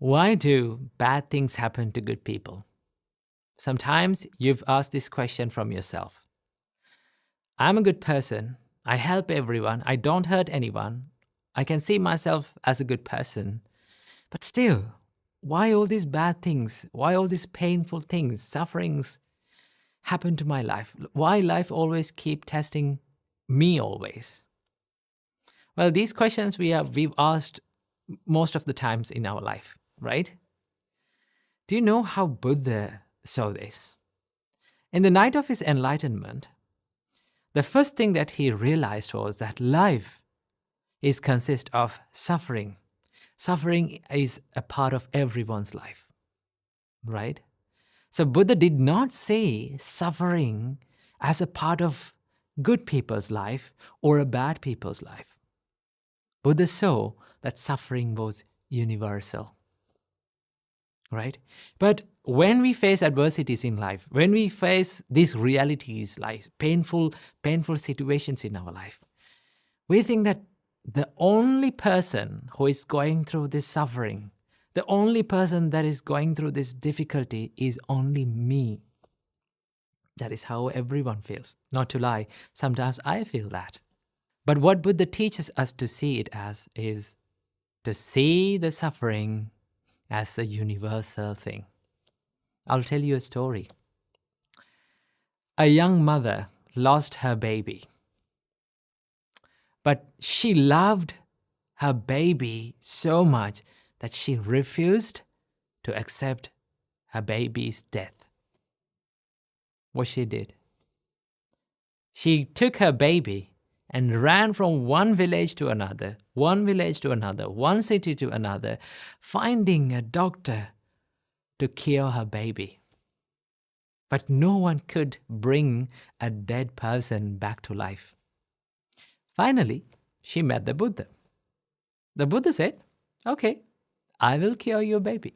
Why do bad things happen to good people? Sometimes you've asked this question from yourself. I'm a good person. I help everyone. I don't hurt anyone. I can see myself as a good person. But still, why all these bad things? Why all these painful things, sufferings happen to my life? Why life always keep testing me always? Well, these questions we've asked most of the times in our life, right? Do you know how Buddha saw this? In the night of his enlightenment, the first thing that he realized was that life is consist of suffering. Suffering is a part of everyone's life, right? So Buddha did not say suffering as a part of good people's life or a bad people's life. Buddha saw that suffering was universal, right? But when we face adversities in life, when we face these realities, like painful situations in our life, we think that the only person who is going through this suffering, the only person that is going through this difficulty is only me. That is how everyone feels. Not to lie, sometimes I feel that. But what Buddha teaches us to see it as is to see the suffering as a universal thing. I'll tell you a story. A young mother lost her baby, but she loved her baby so much that she refused to accept her baby's death. What she did? She took her baby and ran from one village to another, one city to another, finding a doctor to cure her baby. But no one could bring a dead person back to life. Finally, she met the Buddha. The Buddha said, "Okay, I will cure your baby.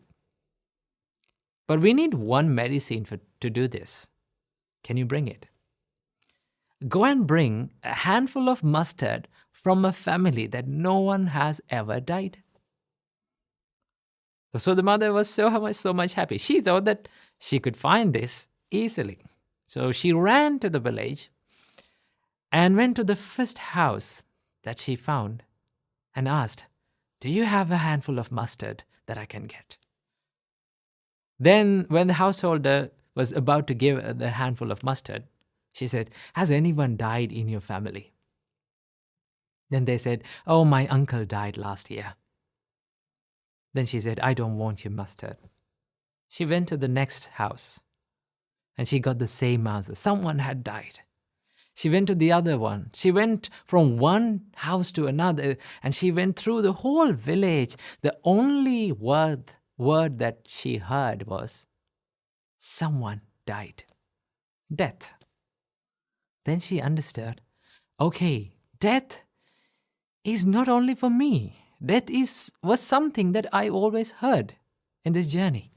But we need one medicine to do this. Can you bring it? Go and bring a handful of mustard from a family that no one has ever died." So the mother was so much happy. She thought that she could find this easily. So she ran to the village and went to the first house that she found and asked, "Do you have a handful of mustard that I can get?" Then when the householder was about to give the handful of mustard, she said, "Has anyone died in your family?" Then they said, "Oh, my uncle died last year." Then she said, "I don't want your mustard." She went to the next house and she got the same answer. Someone had died. She went to the other one. She went from one house to another and she went through the whole village. The only word that she heard was, "Someone died." Death. Then she understood, okay, death is not only for me. Death was something that I always heard in this journey.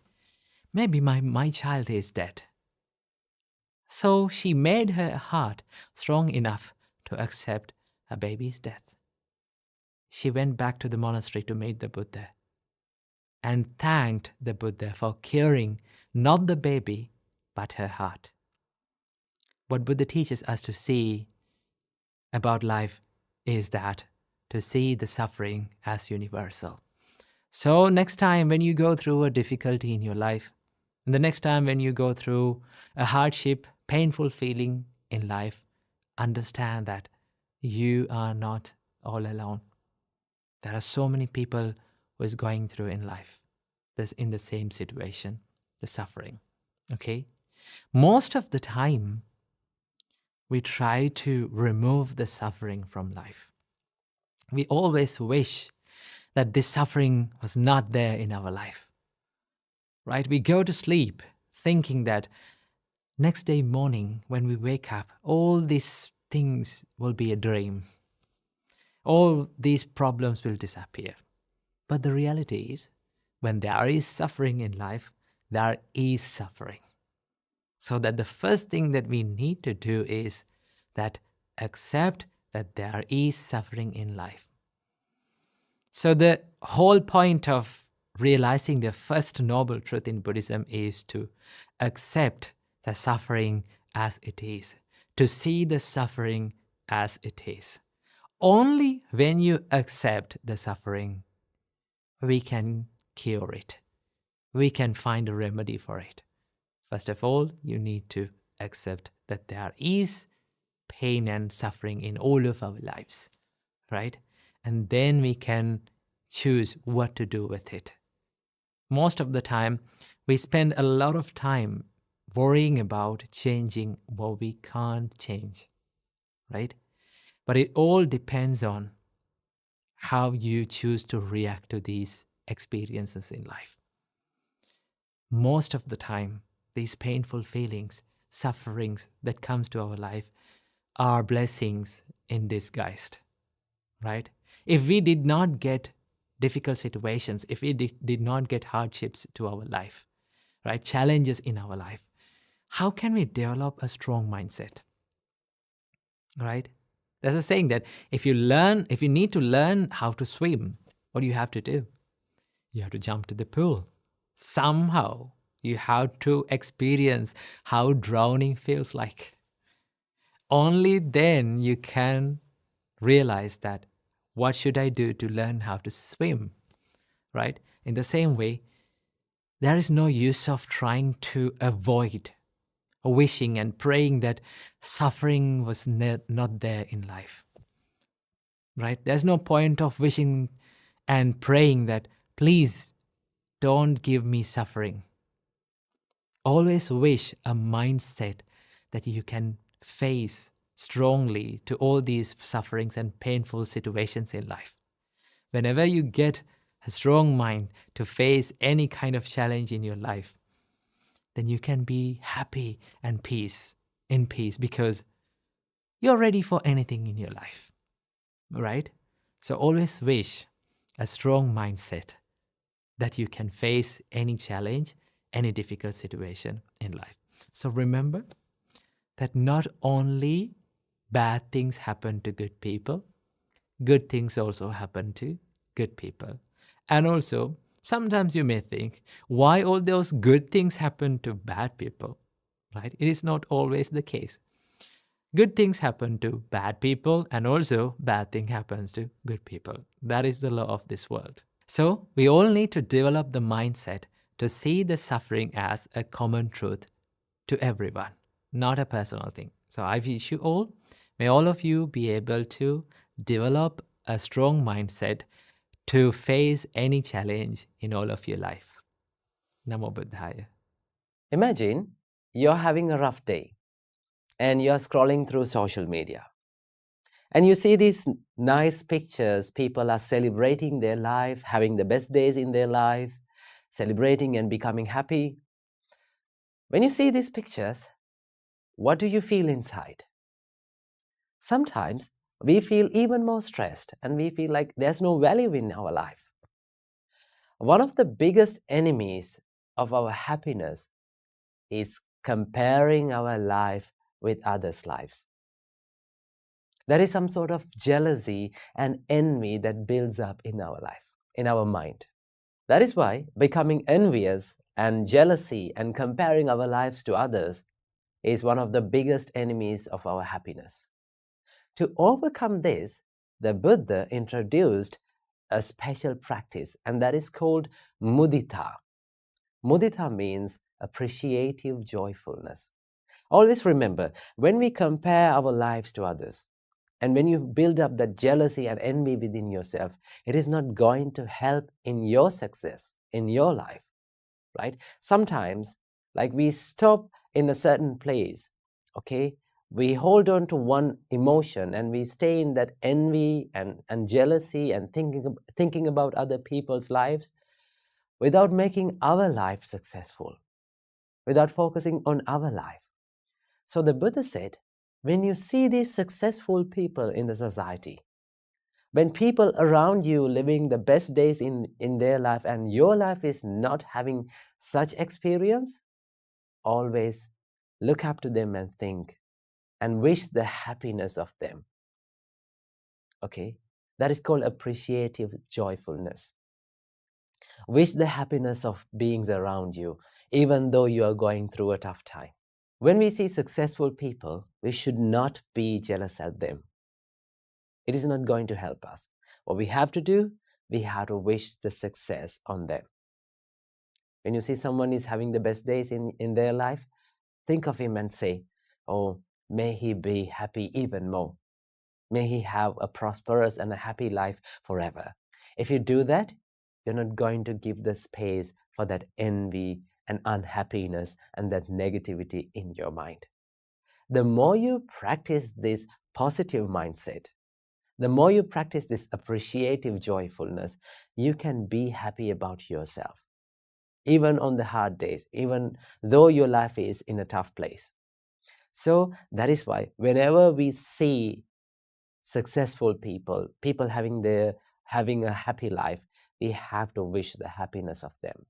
Maybe my child is dead. So she made her heart strong enough to accept her baby's death. She went back to the monastery to meet the Buddha and thanked the Buddha for curing not the baby, but her heart. What Buddha teaches us to see about life is that to see the suffering as universal. So next time when you go through a difficulty in your life, and the next time when you go through a hardship, painful feeling in life, understand that you are not all alone. There are so many people who is going through in life that's in the same situation, the suffering. Okay? Most of the time, we try to remove the suffering from life. We always wish that this suffering was not there in our life, right? We go to sleep thinking that next day morning when we wake up, all these things will be a dream. All these problems will disappear. But the reality is, when there is suffering in life, there is suffering. So that the first thing that we need to do is that accept that there is suffering in life. So the whole point of realizing the first noble truth in Buddhism is to accept the suffering as it is, to see the suffering as it is. Only when you accept the suffering, we can cure it. We can find a remedy for it. First of all, you need to accept that there is pain and suffering in all of our lives, right? And then we can choose what to do with it. Most of the time, we spend a lot of time worrying about changing what we can't change, right? But it all depends on how you choose to react to these experiences in life. Most of the time, these painful feelings, sufferings that comes to our life are blessings in disguise, right? If we did not get difficult situations, if we did not get hardships to our life, right, challenges in our life, how can we develop a strong mindset, right? There's a saying that if you need to learn how to swim, what do you have to do? You have to jump to the pool. Somehow, you have to experience how drowning feels like. Only then you can realize that what should I do to learn how to swim, right? In the same way, there is no use of trying to avoid wishing and praying that suffering was not there in life, right? There's no point of wishing and praying that, please don't give me suffering. Always wish a mindset that you can face strongly to all these sufferings and painful situations in life. Whenever you get a strong mind to face any kind of challenge in your life, then you can be happy and in peace, because you're ready for anything in your life, right? So always wish a strong mindset that you can face any challenge, any difficult situation in life. So remember that not only bad things happen to good people, good things also happen to good people. And also, sometimes you may think, why all those good things happen to bad people, right? It is not always the case. Good things happen to bad people, and also bad thing happens to good people. That is the law of this world. So we all need to develop the mindset to see the suffering as a common truth to everyone, not a personal thing. So I wish you all, may all of you be able to develop a strong mindset to face any challenge in all of your life. Namo Buddhaya. Imagine you're having a rough day and you're scrolling through social media. And you see these nice pictures. People are celebrating their life, having the best days in their life, celebrating and becoming happy. When you see these pictures, what do you feel inside? Sometimes we feel even more stressed and we feel like there's no value in our life. One of the biggest enemies of our happiness is comparing our life with others' lives. There is some sort of jealousy and envy that builds up in our life, in our mind. That is why becoming envious and jealousy and comparing our lives to others is one of the biggest enemies of our happiness. To overcome this, the Buddha introduced a special practice, and that is called mudita. Mudita means appreciative joyfulness. Always remember, when we compare our lives to others, and when you build up that jealousy and envy within yourself, it is not going to help in your success, in your life, right? Sometimes, like we stop in a certain place, okay? We hold on to one emotion and we stay in that envy and jealousy and thinking about other people's lives without making our life successful, without focusing on our life. So the Buddha said, when you see these successful people in the society, when people around you living the best days in their life and your life is not having such experience, always look up to them and think and wish the happiness of them. Okay? That is called appreciative joyfulness. Wish the happiness of beings around you, even though you are going through a tough time. When we see successful people, we should not be jealous at them. It is not going to help us. What we have to do, we have to wish the success on them. When you see someone is having the best days in their life, think of him and say, oh, may he be happy even more. May he have a prosperous and a happy life forever. If you do that, you're not going to give the space for that envy and unhappiness and that negativity in your mind. The more you practice this positive mindset, the more you practice this appreciative joyfulness, you can be happy about yourself, even on the hard days, even though your life is in a tough place. So that is why whenever we see successful people having a happy life, we have to wish the happiness of them.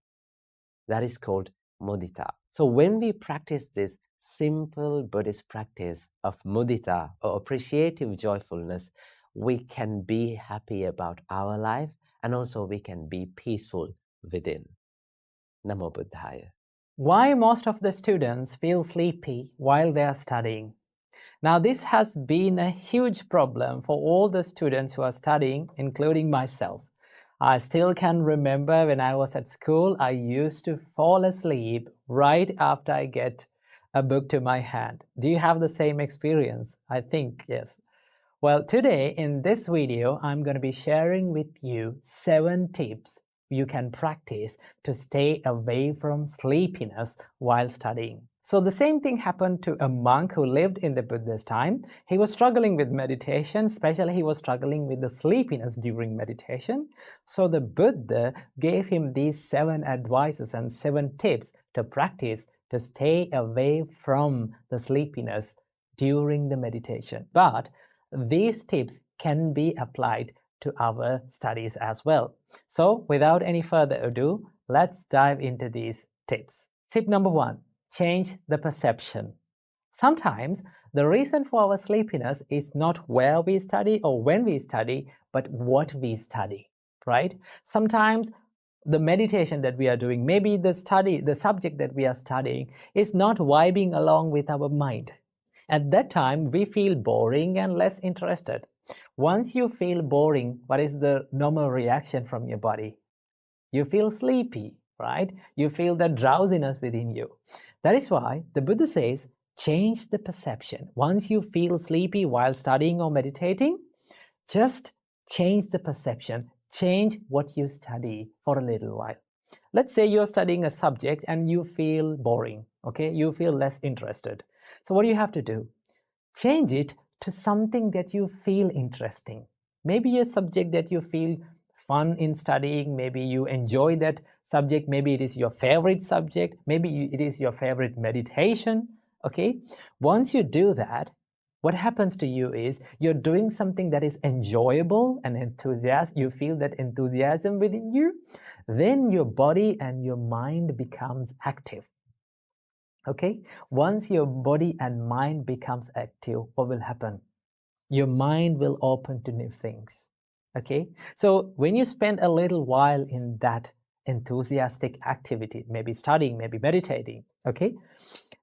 That is called mudita. So when we practice this simple Buddhist practice of mudita or appreciative joyfulness, we can be happy about our life, and also we can be peaceful within. Namo Buddhaya. Why most of the students feel sleepy while they are studying? Now, this has been a huge problem for all the students who are studying, including myself. I still can remember when I was at school, I used to fall asleep right after I get a book to my hand. Do you have the same experience? I think yes. Well, today in this video, I'm going to be sharing with you 7 tips you can practice to stay away from sleepiness while studying. So the same thing happened to a monk who lived in the Buddha's time. He was struggling with meditation, especially he was struggling with the sleepiness during meditation. So the Buddha gave him these 7 advices and 7 tips to practice to stay away from the sleepiness during the meditation. But these tips can be applied to our studies as well. So without any further ado, let's dive into these tips. Tip number 1, change the perception. Sometimes the reason for our sleepiness is not where we study or when we study, but what we study, right? Sometimes the meditation that we are doing, maybe the subject that we are studying is not vibing along with our mind. At that time, we feel boring and less interested. Once you feel boring, what is the normal reaction from your body? You feel sleepy, right? You feel that drowsiness within you. That is why the Buddha says, change the perception. Once you feel sleepy while studying or meditating, just change the perception. Change what you study for a little while. Let's say you're studying a subject and you feel boring, okay? You feel less interested. So what do you have to do? Change it to something that you feel interesting. Maybe a subject that you feel fun in studying, maybe you enjoy that subject, maybe it is your favorite subject, maybe it is your favorite meditation, okay? Once you do that, what happens to you is you're doing something that is enjoyable and enthusiastic, you feel that enthusiasm within you, then your body and your mind becomes active. Okay, once your body and mind becomes active, what will happen? Your mind will open to new things. Okay, so when you spend a little while in that enthusiastic activity, maybe studying, maybe meditating, okay,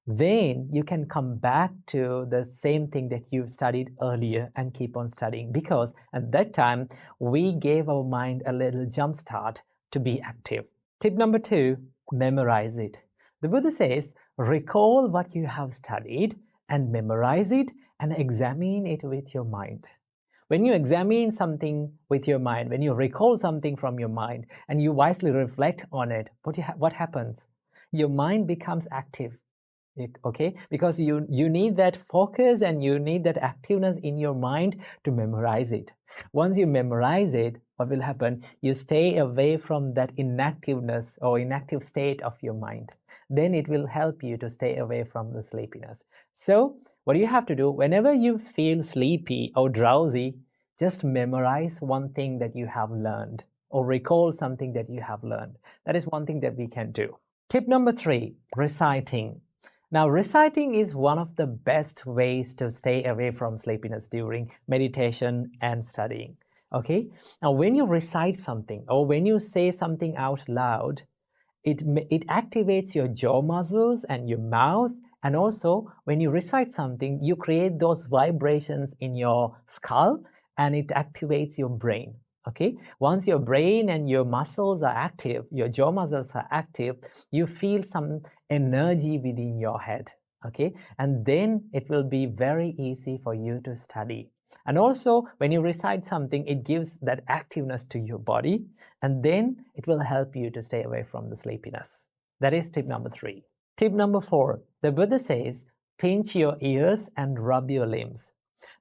then you can come back to the same thing that you studied earlier and keep on studying, because at that time we gave our mind a little jump start to be active. Tip number 2, memorize it. The Buddha says, recall what you have studied and memorize it and examine it with your mind. When you examine something with your mind, when you recall something from your mind and you wisely reflect on it, what happens? Your mind becomes active. Okay, because you need that focus and you need that activeness in your mind to memorize it. Once you memorize it, what will happen? You stay away from that inactiveness or inactive state of your mind. Then it will help you to stay away from the sleepiness. So what you have to do, whenever you feel sleepy or drowsy, just memorize one thing that you have learned or recall something that you have learned. That is one thing that we can do. Tip number 3, reciting. Now, reciting is one of the best ways to stay away from sleepiness during meditation and studying. Okay, now when you recite something or when you say something out loud, it activates your jaw muscles and your mouth. And also when you recite something, you create those vibrations in your skull and it activates your brain. Okay, once your brain and your muscles are active, your jaw muscles are active, you feel some energy within your head. Okay, and then it will be very easy for you to study. And also when you recite something, it gives that activeness to your body, and then it will help you to stay away from the sleepiness. That is tip number 3. Tip number 4, the Buddha says, pinch your ears and rub your limbs.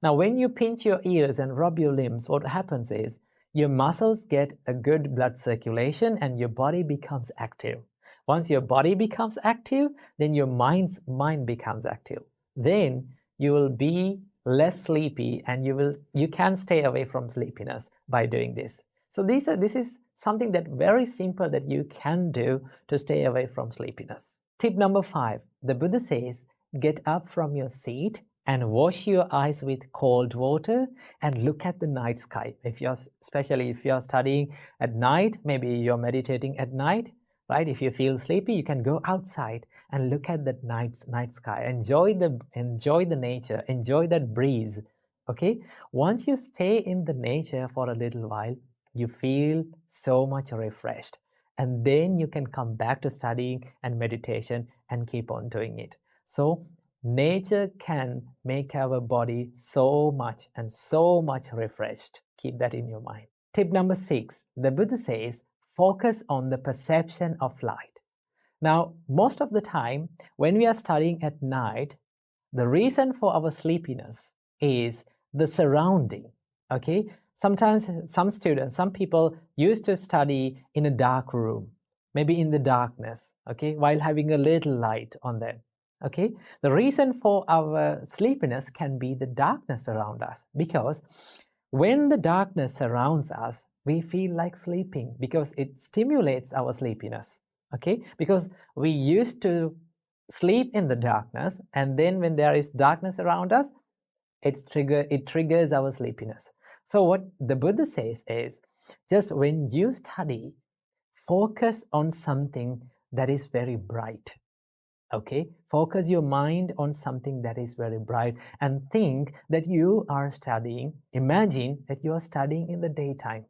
Now, when you pinch your ears and rub your limbs, what happens is your muscles get a good blood circulation and your body becomes active. Once your body becomes active, then your mind becomes active. Then you will be less sleepy and you can stay away from sleepiness by doing this. So this is something that very simple that you can do to stay away from sleepiness. Tip number 5, the Buddha says, get up from your seat and wash your eyes with cold water and look at the night sky. Especially if you're studying at night, maybe you're meditating at night, right? If you feel sleepy, you can go outside and look at the night sky. Enjoy the nature, enjoy that breeze. Okay? Once you stay in the nature for a little while, you feel so much refreshed. And then you can come back to studying and meditation and keep on doing it. So nature can make our body so much refreshed. Keep that in your mind. Tip number 6, the Buddha says, focus on the perception of light. Now, most of the time, when we are studying at night, the reason for our sleepiness is the surrounding. Okay, sometimes some people used to study in a dark room, maybe in the darkness, okay, while having a little light on them. Okay, the reason for our sleepiness can be the darkness around us, because when the darkness surrounds us, we feel like sleeping because it stimulates our sleepiness. Okay, because we used to sleep in the darkness, and then when there is darkness around us, it triggers our sleepiness. So what the Buddha says is, just when you study, focus on something that is very bright. Okay, focus your mind on something that is very bright and think that you are studying. Imagine that you are studying in the daytime.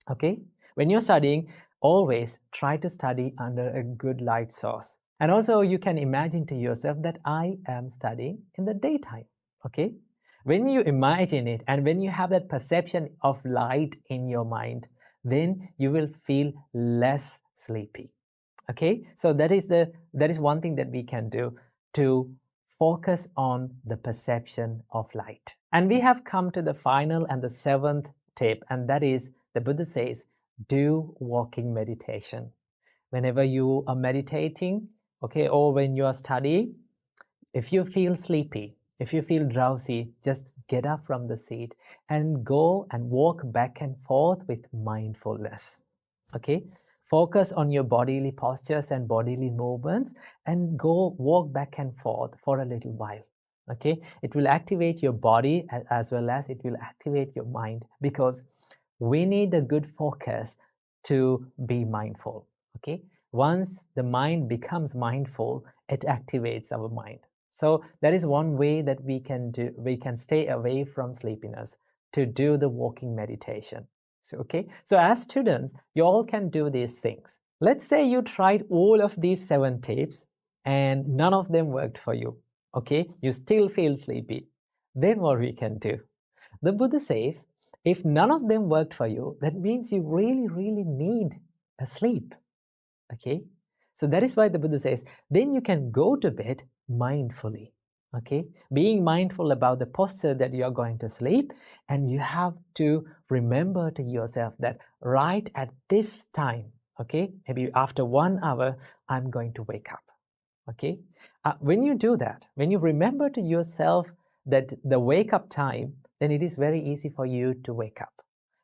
Okay, when you're studying, always try to study under a good light source. And also you can imagine to yourself that I am studying in the daytime. Okay, when you imagine it and when you have that perception of light in your mind, then you will feel less sleepy. Okay, so that is one thing that we can do to focus on the perception of light. And we have come to the final and the 7th tip, and that is, the Buddha says, do walking meditation. Whenever you are meditating, okay, or when you are studying, if you feel sleepy, if you feel drowsy, just get up from the seat and go and walk back and forth with mindfulness. Okay, focus on your bodily postures and bodily movements and go walk back and forth for a little while. Okay, it will activate your body as well as it will activate your mind, because we need a good focus to be mindful. Okay, once the mind becomes mindful, it activates our mind. So that is one way that we can stay away from sleepiness, to do the walking meditation. So okay, so as students, you all can do these things. Let's say you tried all of these 7 tips and none of them worked for you. Okay, you still feel sleepy. Then what we can do? The Buddha says, if none of them worked for you, that means you really need a sleep. Okay, so that is why the Buddha says, then you can go to bed mindfully. Okay, being mindful about the posture that you are going to sleep, and you have to remember to yourself that right at this time, okay, maybe after 1 hour, I'm going to wake up. Okay, when you do that, when you remember to yourself that the wake up time, then it is very easy for you to wake up.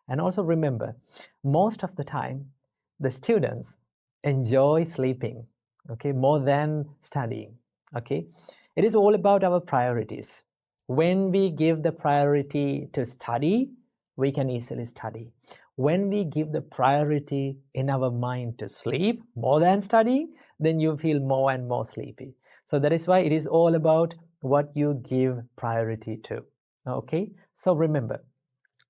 And also remember, most of the time, the students enjoy sleeping, okay, more than studying. Okay, it is all about our priorities. When we give the priority to study, we can easily study. When we give the priority in our mind to sleep more than studying, then you feel more and more sleepy. So that is why it is all about what you give priority to. Okay, so remember,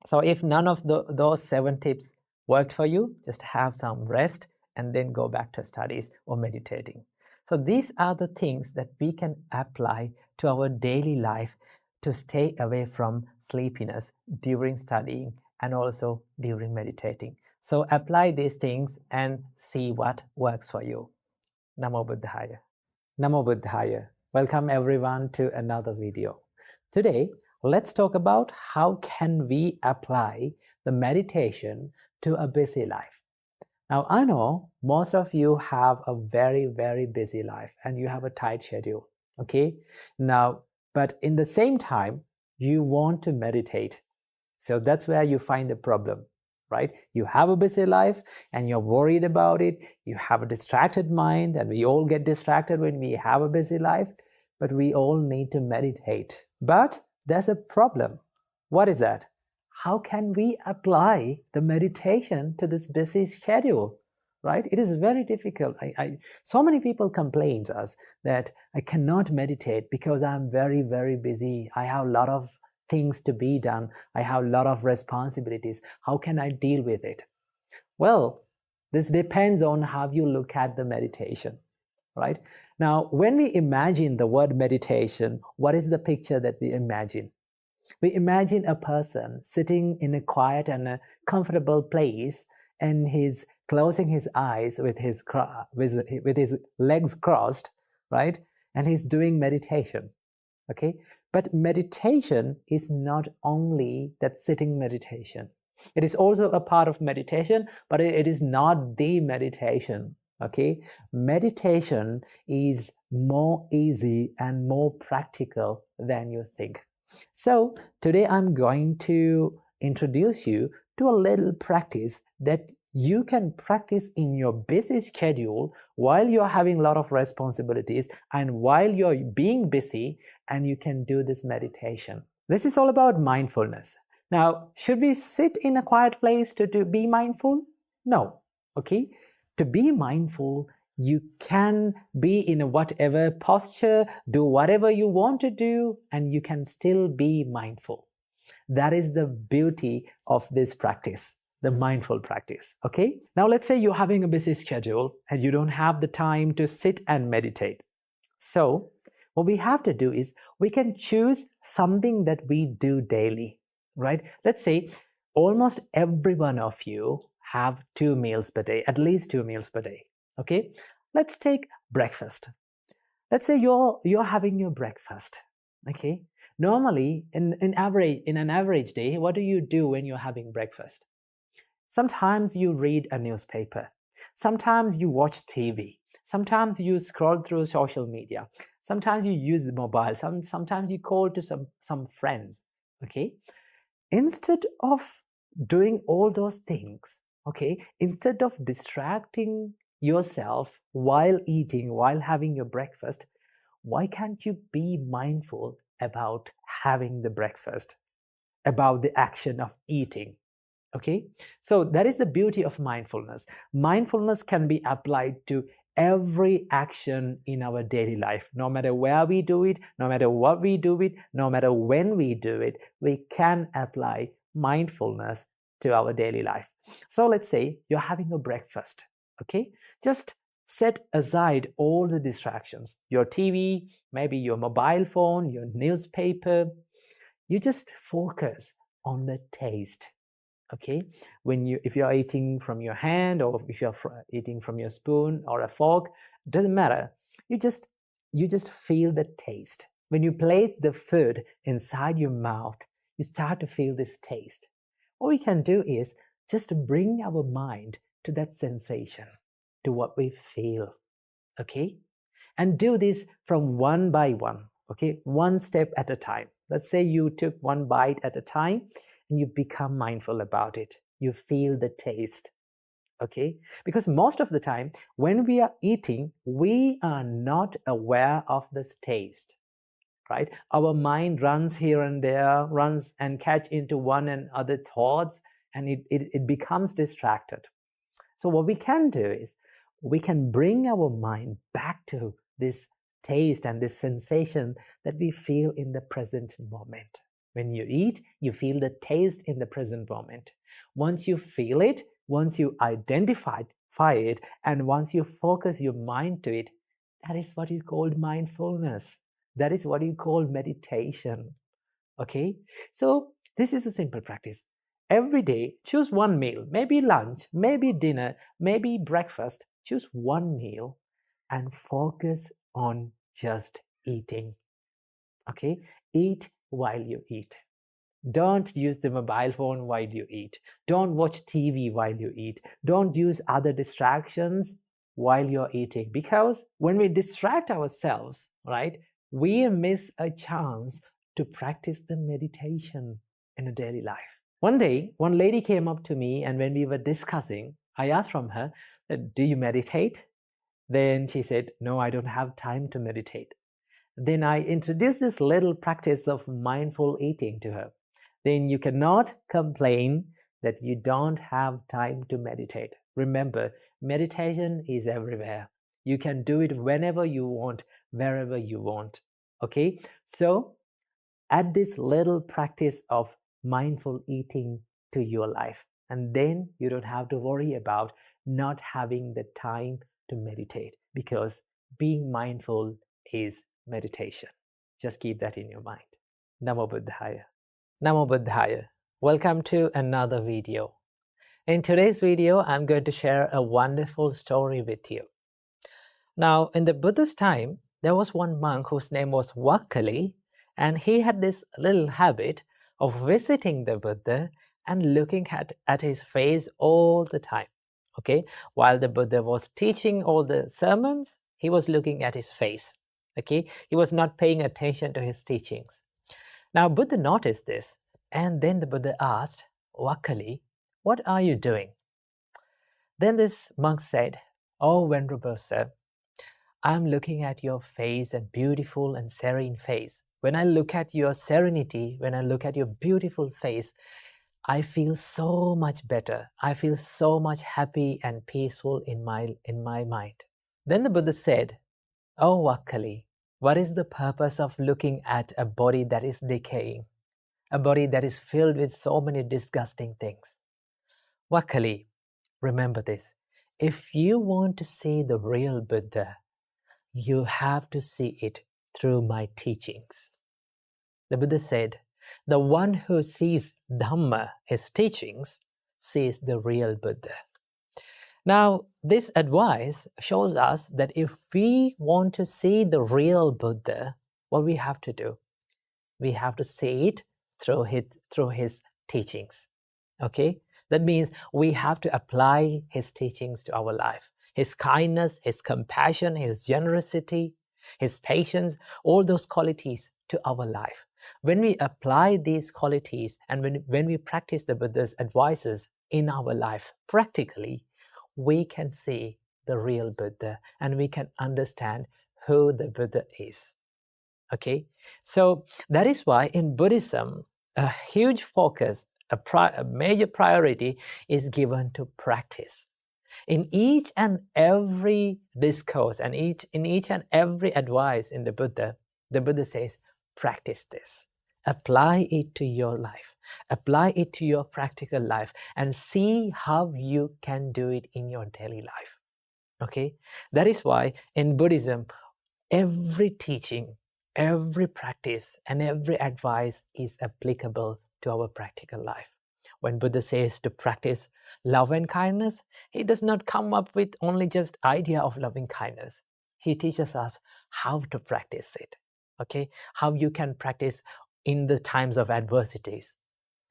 so if none of those 7 tips worked for you, just have some rest and then go back to studies or meditating. So these are the things that we can apply to our daily life to stay away from sleepiness during studying and also during meditating. So apply these things and see what works for you. Namo Buddhaya. Namo Buddhaya. Welcome everyone to another video. Today, let's talk about how can we apply the meditation to a busy life. Now, I know most of you have a very, very busy life and you have a tight schedule, okay? Now, but in the same time, you want to meditate. So that's where you find the problem, right? You have a busy life and you're worried about it. You have a distracted mind, and we all get distracted when we have a busy life, but we all need to meditate. But there's a problem. What is that? How can we apply the meditation to this busy schedule? Right? It is very difficult. So many people complain to us that I cannot meditate because I'm very, very busy. I have a lot of things to be done. I have a lot of responsibilities. How can I deal with it? Well, this depends on how you look at the meditation, right? Now, when we imagine the word meditation, what is the picture that we imagine? We imagine a person sitting in a quiet and a comfortable place, and he's closing his eyes with his legs crossed, right? And he's doing meditation. Okay, but meditation is not only that sitting meditation. It is also a part of meditation, but it is not the meditation. Okay, meditation is more easy and more practical than you think. So today I'm going to introduce you to a little practice that you can practice in your busy schedule while you're having a lot of responsibilities and while you're being busy, and you can do this meditation. This is all about mindfulness. Now, should we sit in a quiet place to be mindful? No. Okay? To be mindful, you can be in a whatever posture, do whatever you want to do, and you can still be mindful. That is the beauty of this practice, the mindful practice. Okay? Now, let's say you're having a busy schedule and you don't have the time to sit and meditate. So, what we have to do is we can choose something that we do daily, right? Let's say almost every one of you have 2 meals per day, at least 2 meals per day. Okay, let's take breakfast. Let's say you're having your breakfast. Okay, normally in an average day, what do you do when you're having breakfast? Sometimes you read a newspaper. Sometimes you watch TV. Sometimes you scroll through social media. Sometimes you use the mobile. Sometimes you call to some friends. Okay, instead of doing all those things, okay, instead of distracting yourself while eating, while having your breakfast, why can't you be mindful about having the breakfast, about the action of eating? Okay, so that is the beauty of mindfulness. Mindfulness can be applied to every action in our daily life. No matter where we do it, no matter what we do it, no matter when we do it, we can apply mindfulness to our daily life. So let's say you're having a breakfast. Okay, just set aside all the distractions, your TV, maybe your mobile phone, your newspaper. You just focus on the taste. Okay, if you're eating from your hand, or if you're eating from your spoon or a fork, doesn't matter. You just feel the taste. When you place the food inside your mouth, you start to feel this taste. What we can do is just bring our mind to that sensation, to what we feel. Okay, and do this from one by one. Okay, one step at a time. Let's say you took one bite at a time and you become mindful about it. You feel the taste. Okay, because most of the time when we are eating, we are not aware of this taste. right? Our mind runs here and there, runs and catch into one and other thoughts, and it becomes distracted. So what we can do is we can bring our mind back to this taste and this sensation that we feel in the present moment. When you eat, you feel the taste in the present moment. Once you feel it, once you identify it, and once you focus your mind to it, that is what you call mindfulness. That is what you call meditation. Okay, so this is a simple practice. Every day, choose one meal, maybe lunch, maybe dinner, maybe breakfast. Choose one meal and focus on just eating. Okay, eat while you eat. Don't use the mobile phone while you eat. Don't watch TV while you eat. Don't use other distractions while you're eating, because when we distract ourselves, right, we miss a chance to practice the meditation in a daily life. One day, one lady came up to me, and when we were discussing, I asked from her, do you meditate? Then she said, no, I don't have time to meditate. Then I introduced this little practice of mindful eating to her. Then you cannot complain that you don't have time to meditate. Remember, meditation is everywhere. You can do it whenever you want, wherever you want. Okay? So add this little practice of mindful eating to your life, and then you don't have to worry about not having the time to meditate, because being mindful is meditation. Just keep that in your mind. Namo Buddhaya. Namo Buddhaya. Welcome to another video. In today's video, I'm going to share a wonderful story with you. Now, in the Buddha's time, there was one monk whose name was Vakali, and he had this little habit of visiting the Buddha and looking at his face all the time. Okay, while the Buddha was teaching all the sermons, he was looking at his face. Okay, he was not paying attention to his teachings. Now, Buddha noticed this, and then the Buddha asked, Vakali, what are you doing? Then this monk said, oh, Venerable Sir, I'm looking at your face, a beautiful and serene face. When I look at your serenity, when I look at your beautiful face, I feel so much better. I feel so much happy and peaceful in my mind. Then the Buddha said, oh, Vakali, what is the purpose of looking at a body that is decaying? A body that is filled with so many disgusting things. Vakali, remember this. If you want to see the real Buddha, you have to see it through my teachings. The Buddha said, the one who sees Dhamma, his teachings, sees the real Buddha. Now, this advice shows us that if we want to see the real Buddha, what we have to do? We have to see it through his teachings. Okay? That means we have to apply his teachings to our life. His kindness, his compassion, his generosity, his patience, all those qualities to our life. When we apply these qualities and when we practice the Buddha's advices in our life practically, we can see the real Buddha and we can understand who the Buddha is. Okay, so that is why in Buddhism, a huge focus, a major priority is given to practice. In each and every discourse and in each and every advice in the Buddha says, practice this. Apply it to your life. Apply it to your practical life and see how you can do it in your daily life. Okay, that is why in Buddhism, every teaching, every practice, and every advice is applicable to our practical life. When Buddha says to practice love and kindness, he does not come up with only just idea of loving kindness. He teaches us how to practice it. Okay, how you can practice in the times of adversities.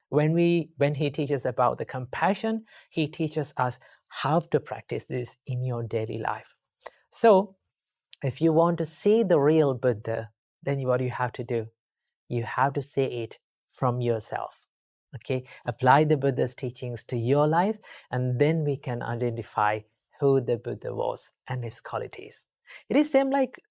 When he teaches about the compassion, he teaches us how to practice this in your daily life. So, if you want to see the real Buddha, then what do you have to do? You have to see it from yourself. Okay, apply the Buddha's teachings to your life, and then we can identify who the Buddha was and his qualities. It is same like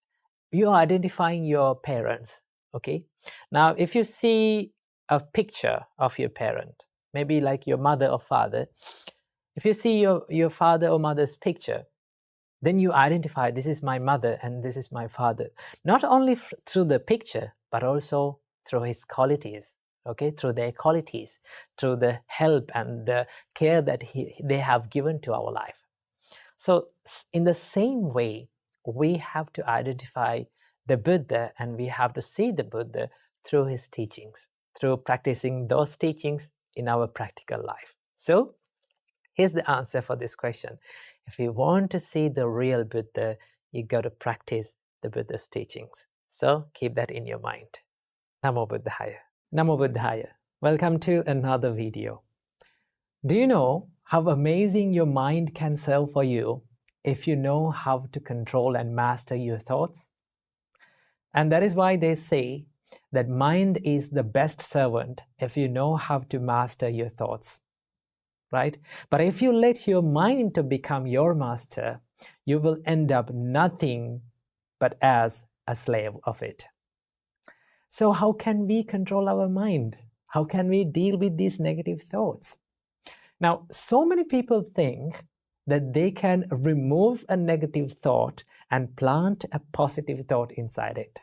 you are identifying your parents. Okay, now if you see a picture of your parent, maybe like your mother or father, if you see your father or mother's picture, then you identify, this is my mother and this is my father, not only through the picture, but also through his qualities, okay, through their qualities, through the help and the care that they have given to our life. So in the same way, we have to identify the Buddha and we have to see the Buddha through his teachings, through practicing those teachings in our practical life. So here's the answer for this question. If you want to see the real Buddha, you got to practice the Buddha's teachings. So keep that in your mind. Namo Buddhaya. Namo Buddhaya. Welcome to another video. Do you know how amazing your mind can serve for you if you know how to control and master your thoughts? And that is why they say that mind is the best servant if you know how to master your thoughts, right? But if you let your mind to become your master, you will end up nothing but as a slave of it. So how can we control our mind? How can we deal with these negative thoughts? Now, so many people think that they can remove a negative thought and plant a positive thought inside it.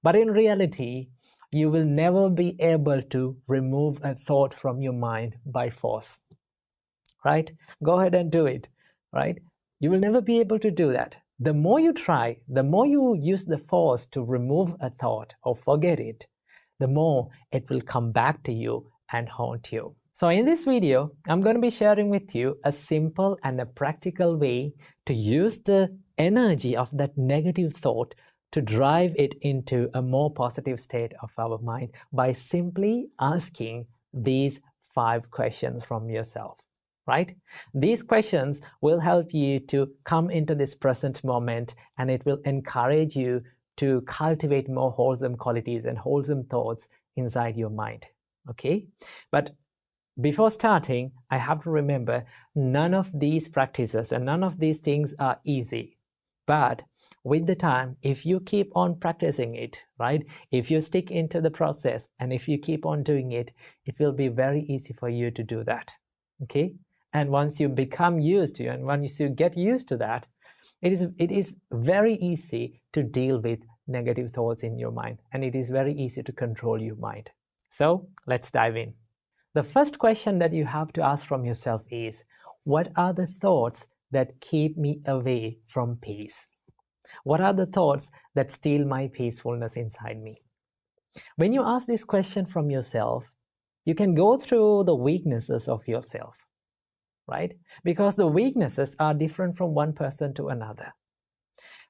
But in reality, you will never be able to remove a thought from your mind by force, right? Go ahead and do it, right? You will never be able to do that. The more you try, the more you use the force to remove a thought or forget it, the more it will come back to you and haunt you. So in this video, I'm going to be sharing with you a simple and a practical way to use the energy of that negative thought to drive it into a more positive state of our mind by simply asking these 5 questions from yourself, right? These questions will help you to come into this present moment, and it will encourage you to cultivate more wholesome qualities and wholesome thoughts inside your mind, okay? But before starting, I have to remember none of these practices and none of these things are easy. But with the time, if you keep on practicing it, right? If you stick into the process and if you keep on doing it, it will be very easy for you to do that, okay? And once you become used to it, and once you get used to that, it is very easy to deal with negative thoughts in your mind, and it is very easy to control your mind. So let's dive in. The first question that you have to ask from yourself is, what are the thoughts that keep me away from peace? What are the thoughts that steal my peacefulness inside me? When you ask this question from yourself, you can go through the weaknesses of yourself, right? Because the weaknesses are different from one person to another.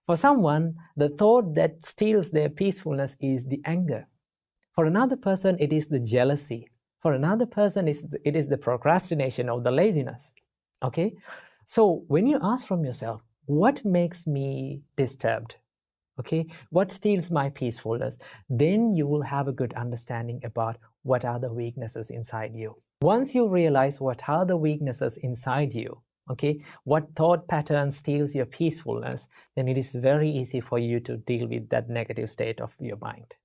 For someone, the thought that steals their peacefulness is the anger. For another person, it is the jealousy. For another person, it is the procrastination or the laziness, okay? So when you ask from yourself, what makes me disturbed, okay? What steals my peacefulness? Then you will have a good understanding about what are the weaknesses inside you. Once you realize what are the weaknesses inside you, okay, what thought pattern steals your peacefulness, then it is very easy for you to deal with that negative state of your mind,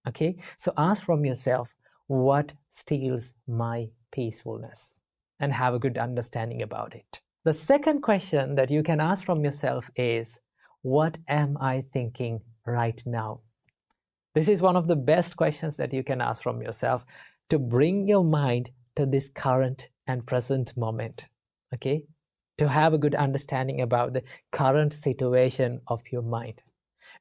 okay? So ask from yourself, what steals my peacefulness? And have a good understanding about it. The second question that you can ask from yourself is, what am I thinking right now? This is one of the best questions that you can ask from yourself to bring your mind to this current and present moment, okay? To have a good understanding about the current situation of your mind.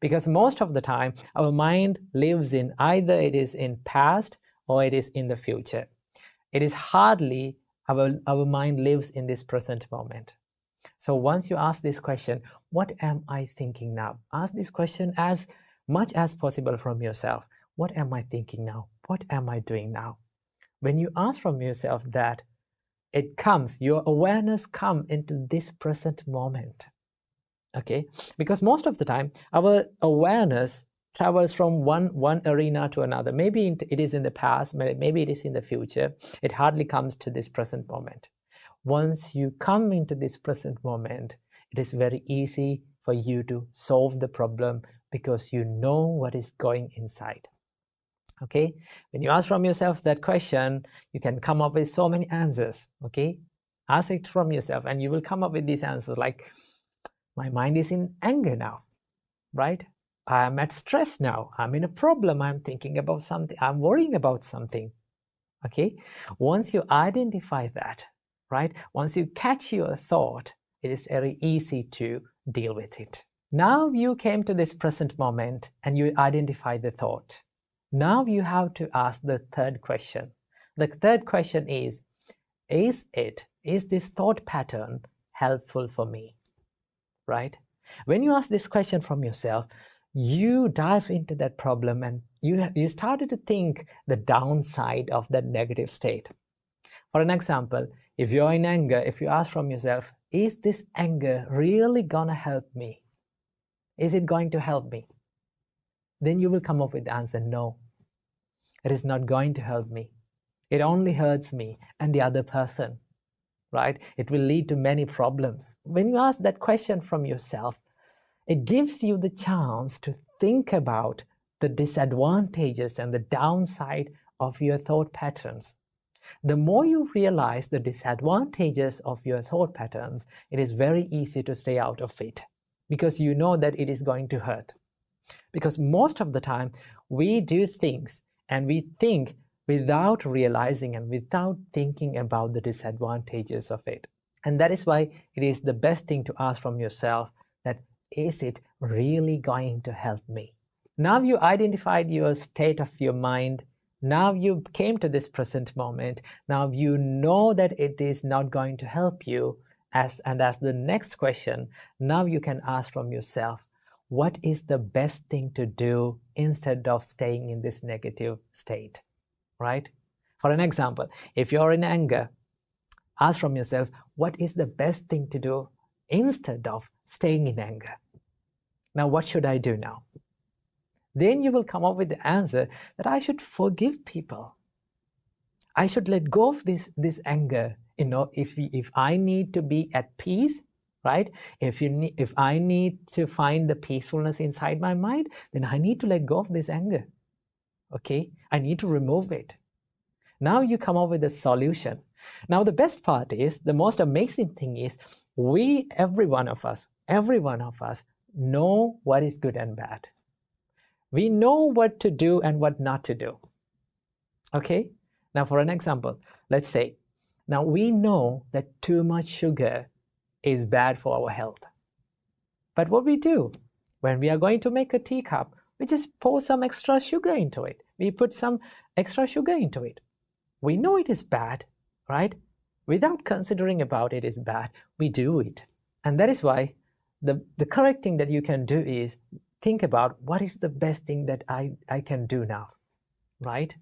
Because most of the time, our mind lives in either it is in past or it is in the future. It is hardly our mind lives in this present moment. So once you ask this question, what am I thinking now? Ask this question as much as possible from yourself. What am I thinking now? What am I doing now? When you ask from yourself that, it comes, your awareness comes into this present moment. Okay, because most of the time our awareness travels from one arena to another. Maybe it is in the past, maybe it is in the future. It hardly comes to this present moment. Once you come into this present moment, it is very easy for you to solve the problem because you know what is going inside. Okay, when you ask from yourself that question, you can come up with so many answers. Okay, ask it from yourself and you will come up with these answers like, my mind is in anger now, right? I'm at stress now, I'm in a problem, I'm thinking about something, I'm worrying about something. Okay, once you identify that, right, once you catch your thought, it is very easy to deal with it. Now you came to this present moment and you identify the thought. Now you have to ask the third question. The third question is this thought pattern helpful for me? Right? When you ask this question from yourself, you dive into that problem and you started to think the downside of that negative state. For an example, if you're in anger, if you ask from yourself, is this anger really gonna help me? Is it going to help me? Then you will come up with the answer, no, it is not going to help me. It only hurts me and the other person, right? It will lead to many problems. When you ask that question from yourself, it gives you the chance to think about the disadvantages and the downside of your thought patterns. The more you realize the disadvantages of your thought patterns, it is very easy to stay out of it because you know that it is going to hurt. Because most of the time, we do things and we think without realizing and without thinking about the disadvantages of it. And that is why it is the best thing to ask from yourself that, is it really going to help me? Now you identified your state of your mind. Now you came to this present moment. Now you know that it is not going to help you. As the next question, now you can ask from yourself, what is the best thing to do instead of staying in this negative state, right? For an example, if you're in anger, ask from yourself, what is the best thing to do instead of staying in anger? Now, what should I do now? Then you will come up with the answer that I should forgive people. I should let go of this anger. You know, if I need to be at peace, right? If I need to find the peacefulness inside my mind, then I need to let go of this anger. Okay, I need to remove it. Now you come up with a solution. Now the best part is, the most amazing thing is, every one of us know what is good and bad. We know what to do and what not to do. Okay, now for an example, let's say, now we know that too much sugar is bad for our health. But what we do, when we are going to make a teacup, we just pour some extra sugar into it. We put some extra sugar into it. We know it is bad, right? Without considering about it is bad, we do it. And that is why the correct thing that you can do is think about, what is the best thing that I can do now, right?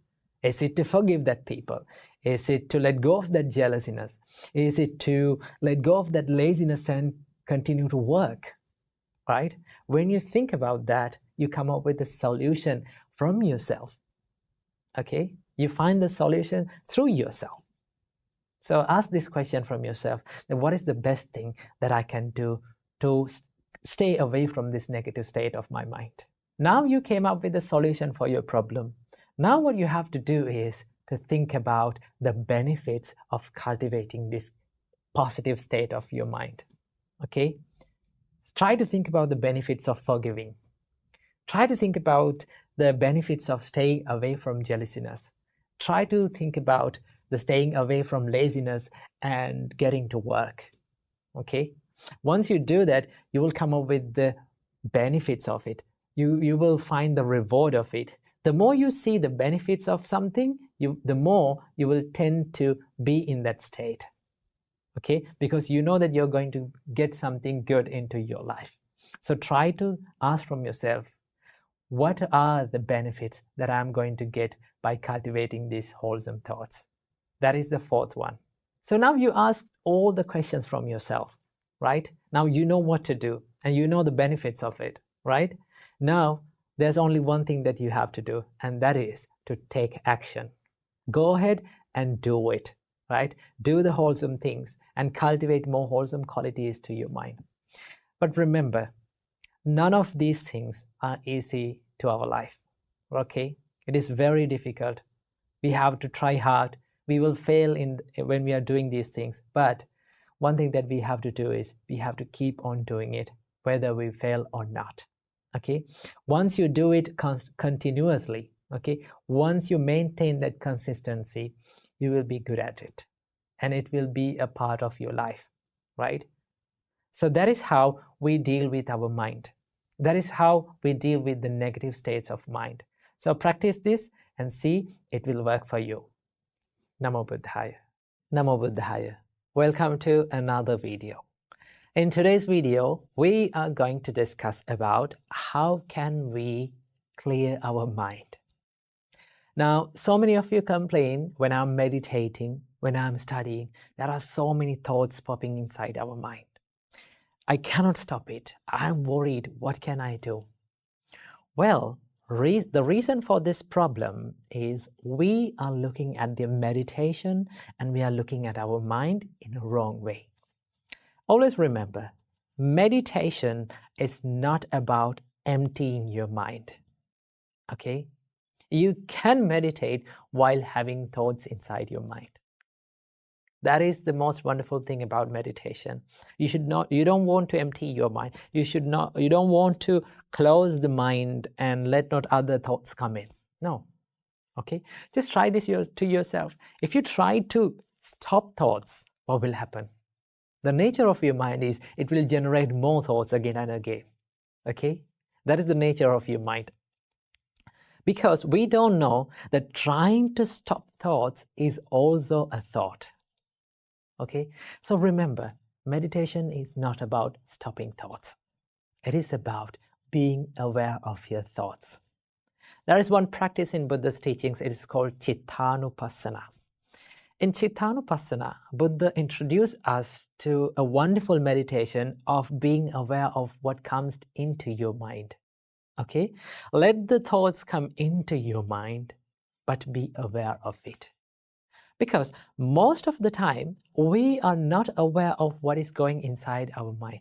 Is it to forgive that people? Is it to let go of that jealousness? Is it to let go of that laziness and continue to work, right? When you think about that, you come up with a solution from yourself, okay? You find the solution through yourself. So ask this question from yourself, what is the best thing that I can do to stay away from this negative state of my mind? Now you came up with a solution for your problem. Now what you have to do is to think about the benefits of cultivating this positive state of your mind. Okay? Try to think about the benefits of forgiving. Try to think about the benefits of staying away from jealousyness. Try to think about the staying away from laziness and getting to work. Okay? Once you do that, you will come up with the benefits of it. You will find the reward of it. The more you see the benefits of something, the more you will tend to be in that state. Okay? Because you know that you're going to get something good into your life. So try to ask from yourself, what are the benefits that I'm going to get by cultivating these wholesome thoughts? That is the fourth one. So now you ask all the questions from yourself, right? Now you know what to do and you know the benefits of it, right? Now there's only one thing that you have to do, and that is to take action. Go ahead and do it, right? Do the wholesome things and cultivate more wholesome qualities to your mind. But remember, None of these things are easy to our life. Okay? It is very difficult. We have to try hard. We will fail when we are doing these things. But one thing that we have to do is we have to keep on doing it, whether we fail or not. Okay? Once you do it continuously, okay, once you maintain that consistency, you will be good at it. And it will be a part of your life, right? So that is how we deal with our mind. That is how we deal with the negative states of mind. So practice this and see it will work for you. Namo Buddhaya. Namo Buddhaya. Welcome to another video. In today's video, we are going to discuss about how can we clear our mind. Now, so many of you complain when I'm meditating, when I'm studying, there are so many thoughts popping inside our mind. I cannot stop it. I'm worried. What can I do? Well, the reason for this problem is we are looking at the meditation and we are looking at our mind in a wrong way. Always remember, meditation is not about emptying your mind. Okay? You can meditate while having thoughts inside your mind. That is the most wonderful thing about meditation. You don't want to empty your mind. You don't want to close the mind and let not other thoughts come in. No. Okay? Just try this to yourself. If you try to stop thoughts, what will happen? The nature of your mind is it will generate more thoughts again and again. Okay? That is the nature of your mind. Because we don't know that trying to stop thoughts is also a thought. Okay, so remember, meditation is not about stopping thoughts. It is about being aware of your thoughts. There is one practice in Buddha's teachings. It is called Chittanupassana. In Chittanupassana, Buddha introduced us to a wonderful meditation of being aware of what comes into your mind. Okay, let the thoughts come into your mind, but be aware of it. Because most of the time, we are not aware of what is going inside our mind.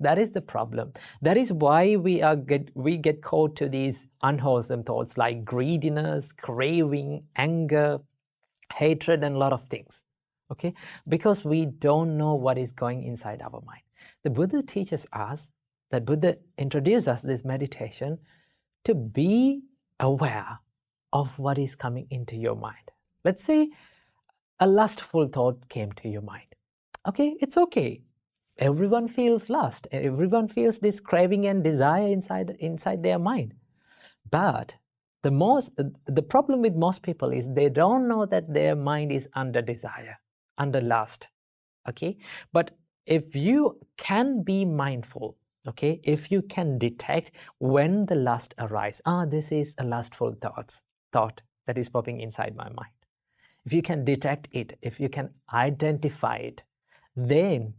That is the problem. That is why we get caught to these unwholesome thoughts like greediness, craving, anger, hatred, and a lot of things. Okay? Because we don't know what is going inside our mind. The Buddha teaches us, that Buddha introduced us this meditation to be aware of what is coming into your mind. Let's say a lustful thought came to your mind. Okay, it's okay. Everyone feels lust. Everyone feels this craving and desire inside their mind. But the problem with most people is they don't know that their mind is under desire, under lust. Okay, but if you can be mindful, okay, if you can detect when the lust arises, this is a lustful thought that is popping inside my mind. If you can detect it, if you can identify it, then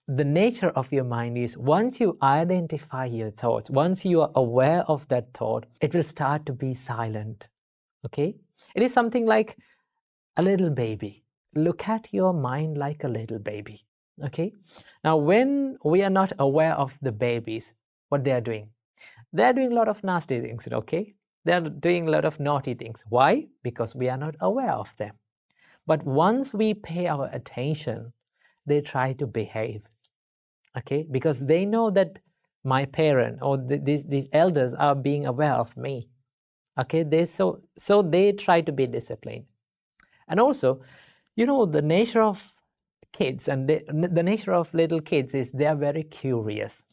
the nature of your mind is once you identify your thoughts, once you are aware of that thought, it will start to be silent. Okay? It is something like a little baby. Look at your mind like a little baby. Okay? Now, when we are not aware of the babies, what they are doing? They are doing a lot of nasty things, okay? They are doing a lot of naughty things. Why? Because we are not aware of them. But once we pay our attention, they try to behave. Okay? Because they know that my parent or these elders are being aware of me. Okay? So they try to be disciplined. And also, the nature of kids and the nature of little kids is they are very curious.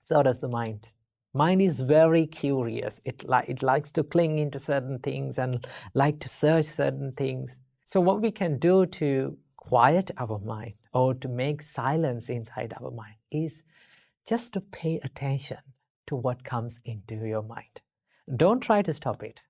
So does the mind. Mind is very curious. It likes to cling into certain things and like to search certain things. So what we can do to quiet our mind or to make silence inside our mind is just to pay attention to what comes into your mind. Don't try to stop it.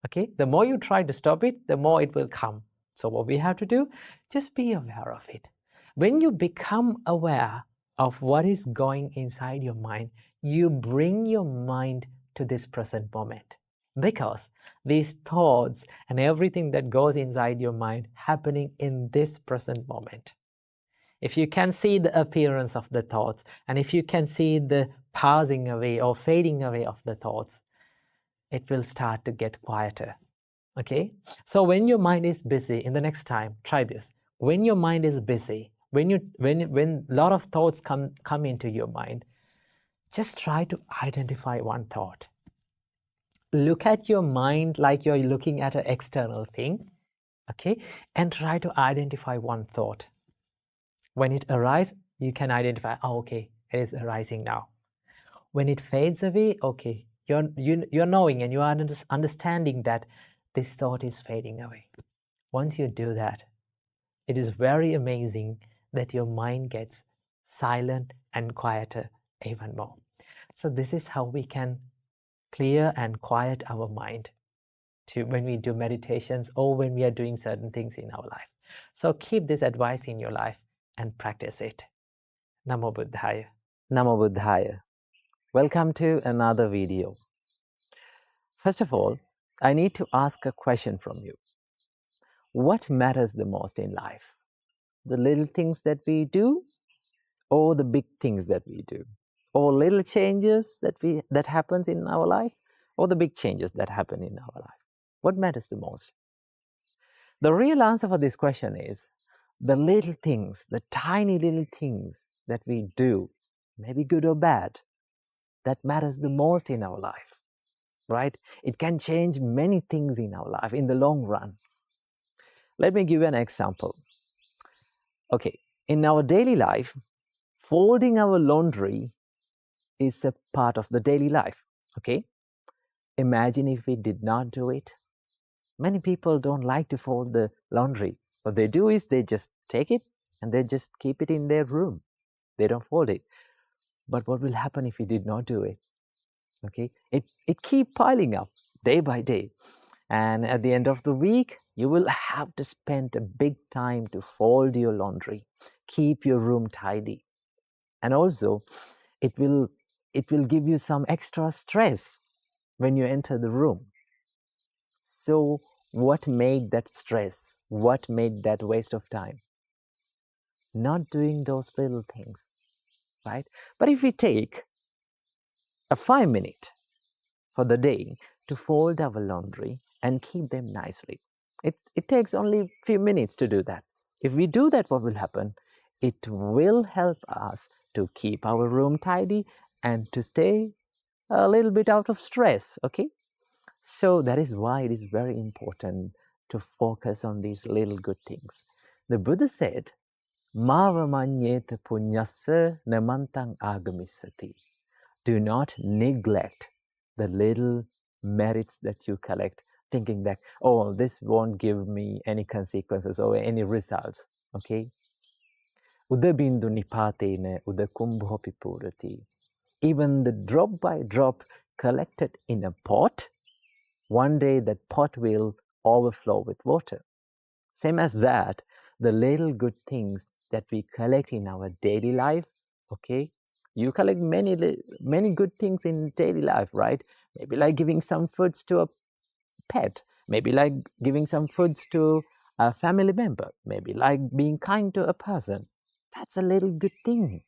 Okay? The more you try to stop it, the more it will come. So what we have to do, just be aware of it. When you become aware of what is going inside your mind, you bring your mind to this present moment. Because these thoughts and everything that goes inside your mind happening in this present moment. If you can see the appearance of the thoughts, and if you can see the passing away or fading away of the thoughts, it will start to get quieter. Okay, so when your mind is busy, in the next time, try this. When your mind is busy, when a lot of thoughts come into your mind, just try to identify one thought. Look at your mind like you're looking at an external thing, okay, and try to identify one thought. When it arises, you can identify, oh, okay, it is arising now. When it fades away, okay, you're knowing and you are understanding that this thought is fading away. Once you do that, it is very amazing that your mind gets silent and quieter even more. So this is how we can clear and quiet our mind when we do meditations or when we are doing certain things in our life. So keep this advice in your life and practice it. Namo Buddhaya. Namo Buddhaya. Welcome to another video. First of all, I need to ask a question from you. What matters the most in life? The little things that we do or the big things that we do? Or little changes that happens in our life or the big changes that happen in our life? What matters the most? The real answer for this question is the little things, the tiny little things that we do, maybe good or bad, that matters the most in our life, right? It can change many things in our life in the long run. Let me give you an example. Okay, in our daily life, folding our laundry is a part of the daily life, okay? Imagine if we did not do it. Many people don't like to fold the laundry. What they do is they just take it and they just keep it in their room. They don't fold it. But what will happen if we did not do it? Okay, it keep piling up day by day. And at the end of the week, you will have to spend a big time to fold your laundry, keep your room tidy. And also, it will give you some extra stress when you enter the room. So what made that stress? What made that waste of time? Not doing those little things, right? But if we take a 5 minute for the day to fold our laundry and keep them nicely, it takes only a few minutes to do that. If we do that, what will happen? It will help us to keep our room tidy and to stay a little bit out of stress, okay? So that is why it is very important to focus on these little good things. The Buddha said, Mavamanyeta punyasa namantang agamisati. Do not neglect the little merits that you collect, thinking that, oh, this won't give me any consequences or any results, okay? Udabindu nipatena udakumbhopi purati. Even the drop by drop collected in a pot, one day that pot will overflow with water. Same as that, the little good things that we collect in our daily life, okay? You collect many good things in daily life, right? Maybe like giving some foods to a pet, maybe like giving some foods to a family member, maybe like being kind to a person. That's a little good thing.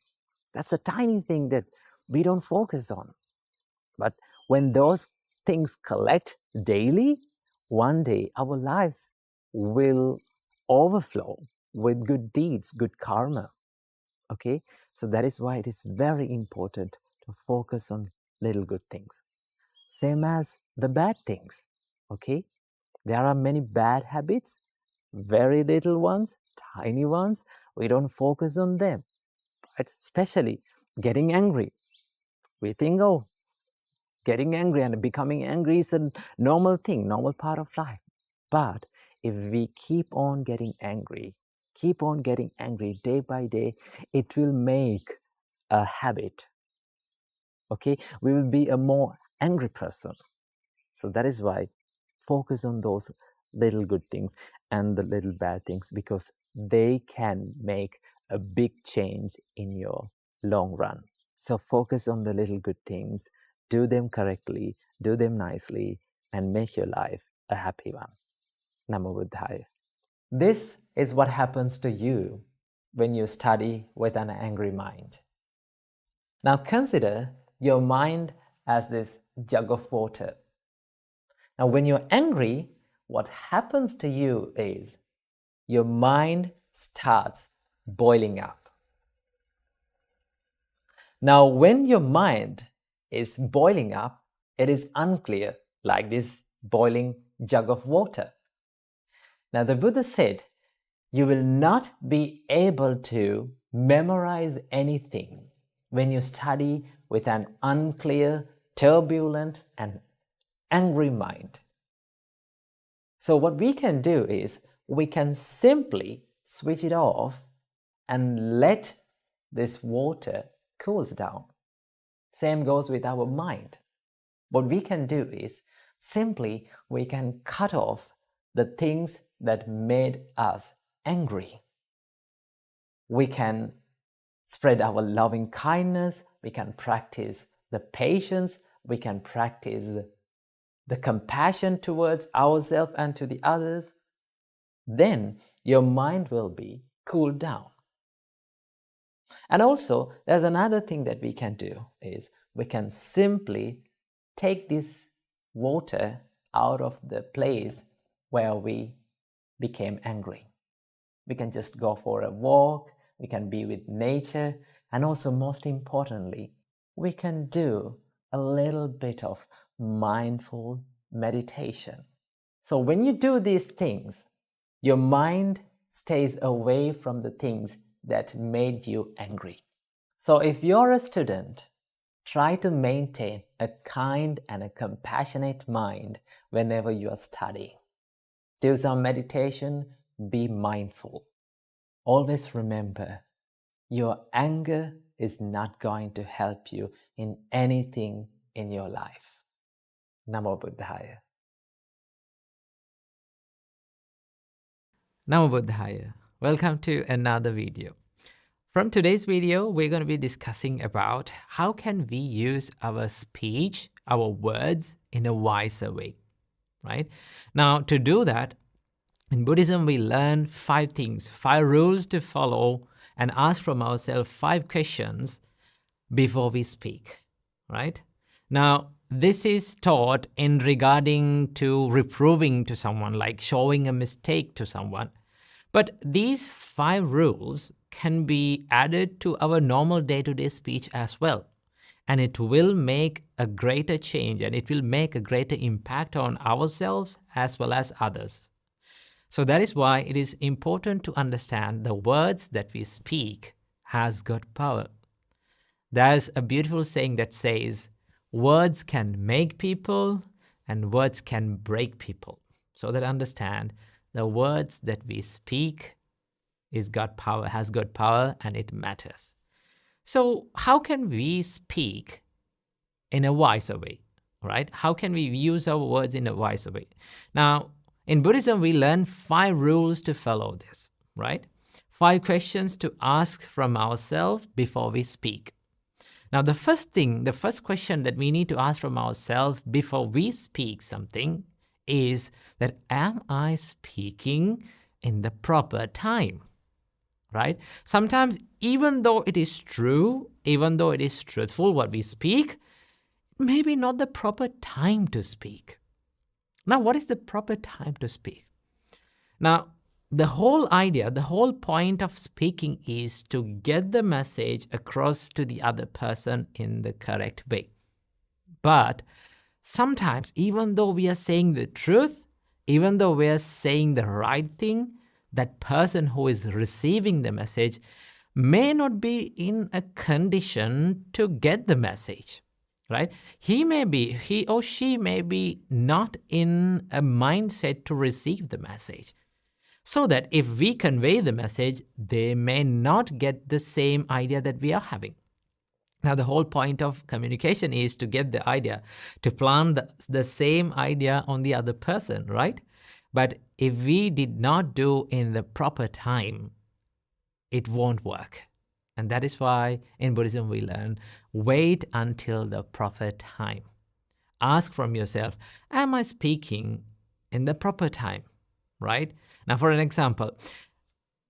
That's a tiny thing that we don't focus on. But when those things collect daily, one day our life will overflow with good deeds, good karma. Okay, so that is why it is very important to focus on little good things. Same as the bad things. Okay, there are many bad habits, very little ones, tiny ones. We don't focus on them, right? Especially getting angry. We think, oh, getting angry and becoming angry is a normal thing, normal part of life. But if we keep on getting angry day by day, it will make a habit. Okay, we will be a more angry person. So that is why focus on those little good things and the little bad things, because they can make a big change in your long run. So focus on the little good things, do them correctly, do them nicely, and make your life a happy one. Namo Buddhaya. This is what happens to you when you study with an angry mind. Now consider your mind as this jug of water. Now, when you're angry, what happens to you is your mind starts boiling up. Now, when your mind is boiling up, it is unclear, like this boiling jug of water. Now, the Buddha said, you will not be able to memorize anything when you study with an unclear, turbulent, and angry mind. So what we can do is we can simply switch it off and let this water cools down. Same goes with our mind. What we can do is simply we can cut off the things that made us angry. We can spread our loving kindness, we can practice the patience, we can practice the compassion towards ourselves and to the others. Then your mind will be cooled down. And also, there's another thing that we can do is we can simply take this water out of the place where we became angry. We can just go for a walk, we can be with nature, and also most importantly, we can do a little bit of mindful meditation. So when you do these things, your mind stays away from the things that made you angry. So if you're a student, try to maintain a kind and a compassionate mind whenever you are studying. Do some meditation, be mindful. Always remember, your anger is not going to help you in anything in your life. Namo Buddhaya. Namo Buddhaya. Welcome to another video. From today's video, we're going to be discussing about how can we use our speech, our words in a wiser way, right? Now, to do that, in Buddhism, we learn 5 things, 5 rules to follow and ask from ourselves 5 questions before we speak, right? Now, this is taught in regarding to reproving to someone, like showing a mistake to someone. But these 5 rules can be added to our normal day-to-day speech as well. And it will make a greater change and it will make a greater impact on ourselves as well as others. So that is why it is important to understand the words that we speak has got power. There's a beautiful saying that says, words can make people and words can break people. So that understand the words that we speak has got power and it matters. So how can we speak in a wiser way, right? How can we use our words in a wiser way? Now, in Buddhism, we learn 5 rules to follow this, right? 5 questions to ask from ourselves before we speak. Now, the first question that we need to ask from ourselves before we speak something is that, am I speaking in the proper time, right? Sometimes, even though it is true, even though it is truthful what we speak, maybe not the proper time to speak. Now, what is the proper time to speak? Now, the whole idea, the whole point of speaking is to get the message across to the other person in the correct way. But sometimes, even though we are saying the truth, even though we are saying the right thing, that person who is receiving the message may not be in a condition to get the message. Right? He or she may be not in a mindset to receive the message. So that if we convey the message, they may not get the same idea that we are having. Now, the whole point of communication is to get the idea, to plant the same idea on the other person, right? But if we did not do in the proper time, it won't work. And that is why in Buddhism we learn, wait until the proper time. Ask from yourself, am I speaking in the proper time, right? Now, for an example,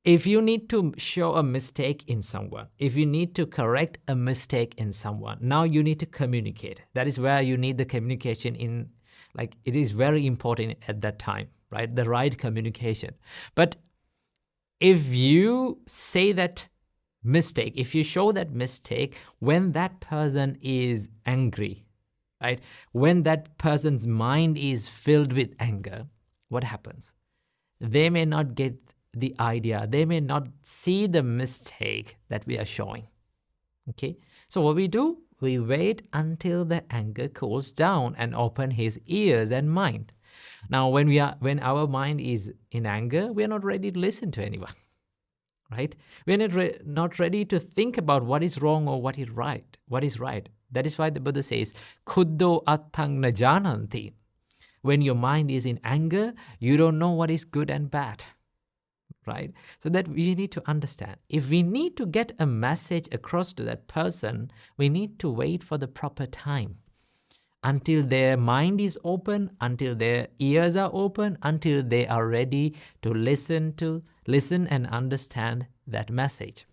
If you need to show a mistake in someone, if you need to correct a mistake in someone, now you need to communicate. That is where you need the communication in, like, it is very important at that time, right? The right communication. But if you say that mistake, if you show that mistake when that person is angry, right? When that person's mind is filled with anger, what happens? They may not get the idea, they may not see the mistake that we are showing. Okay, so what we do, we wait until the anger cools down and open his ears and mind. Now when our mind is in anger, we are not ready to listen to anyone, right? We're not ready to think about what is wrong or what is right. That is why the Buddha says khuddho attang na jananti. When your mind is in anger, you don't know what is good and bad, right? So that we need to understand. If we need to get a message across to that person, we need to wait for the proper time until their mind is open, until their ears are open, until they are ready to listen and understand that message.